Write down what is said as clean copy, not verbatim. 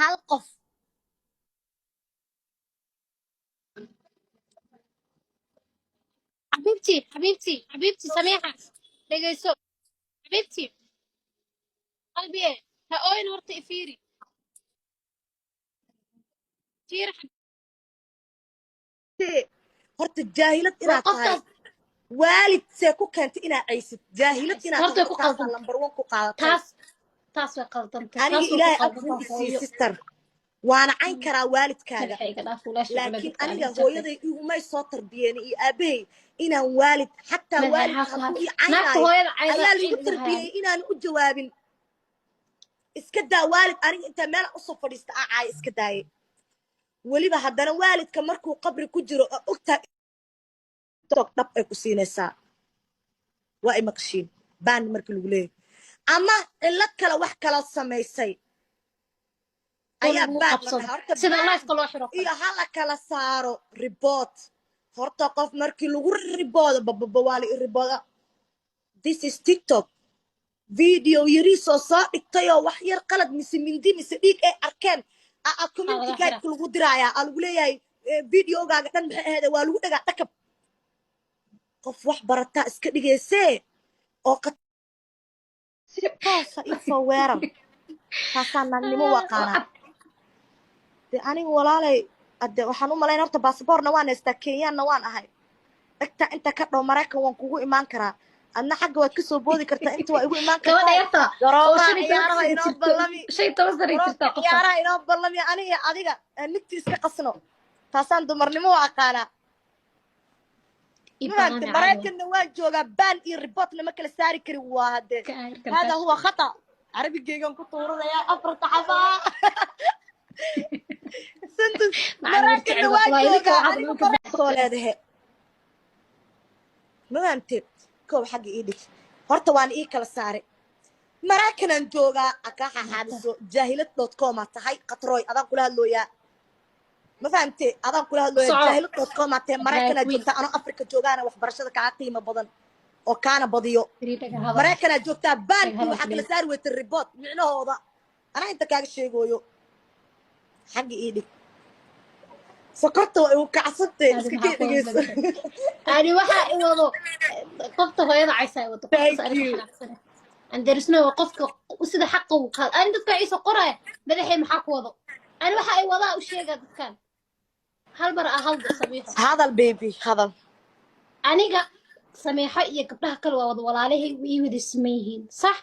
hal qof حبيبتي سميحة dhegeyso حبيبتي قلبي ha ooyin horta ifiiri fiiri horta jaahilad inaad tahay qofkaas waalid see ku keentay inaad caysid jaahilad inaad horta tahay ku taasaa qaldan lambar 1 ku qaadatay taas way qaldantay aniga taas way ku ilaahay qaldantaa aqoon hooyo sister waana cayn karaa waalidkaaga madaxayga dhaaf walaasha laakiin culadka aniga aniga hooyaday igumay soo tarbiyeen iyo aabahay inaan waalid xataa waalidka hadduu ii naagta caynaayo hooyada cayda ayaa ligu tarbiyey inaan u jawaabin iska daa waalid aniga intaa meel usoo fadhiista acaaya iska daaye weliba haddana waalidka markuu qabri ku jiro oo ogtaa dhab ay ku siinaysaa waa ay maqashiin baan markii lagu leeyahay ama cillad kale wax kala samaysay ayaa baan la dhahaa horta sida lifeka loo xiro iyo hala kala saaro report horta qof markii lagu riboodo bababa waa la ribooda this is tiktok video yariisoo soo dhigtayoo wax yar qalad mise mindi mise dhiig ay arkeen community guide-ka lagu diraayaa aa lagu leeyahay videogaaga dhan maxay ahayd waa lagu dhagaa dhakab qof wax barataa iska dhigaysee oo si toosa isoo weerar taasaa naagnimo u aqaanaa de aniga walaalay ade waxaan u malayn horta basaboorna waan haystaa kenyaanna waan ahay dhagtaa inta ka dhow maraykan waan kugu imaan karaa adna xagga waad kasoo boodi kartaa inta waa igu imaan kartaa garoobaha ciyaaraha inoo ballami ciyaaraha inoo ballami aniga adiga nigti iska qasno taasaan dumarnimo u aqaanaa maanta maraykanna waan joogaa baan iyo ribootna ma kala saari kari waa hadee hada huwa khata carabigeygan ku tuuranaya afarta xabaa santus maraykanna waan joogaa aniga soo leedahe maante koob xagga ii dhig horta waan ii kala saaray maraykanaan joogaa akaa xaxaadiso jaahilad.com aa tahay qatrooy adaan kula hadlooyaa ma fahamte adaan kula hadlooyaa jaahilad.com aa tahay maraykanaa joogtaa anoo afrika joogaana waxbarashada kaa qiimo badan oo kaana badiyo maraykanaa joogtaa baan iyo waxaa kala saari weyta report micnahooda anaa inta kaaga sheegooyo xagga ii dhig sokorta waa igu kacsantay iska kii dhegeyso ani waxa i wado qofta hooyada caysa i wado and there is no qofka sida xaq uu qaad ani dadka ciise qoraya madaxay maxaa ku wado ani waxa ay wadaa u sheega dadkan hal mar hal sameeyo hadal baby hadal aniga sameeyo iyo gabdhaha kale waa wada walaalahay ii wada sameeyeen sax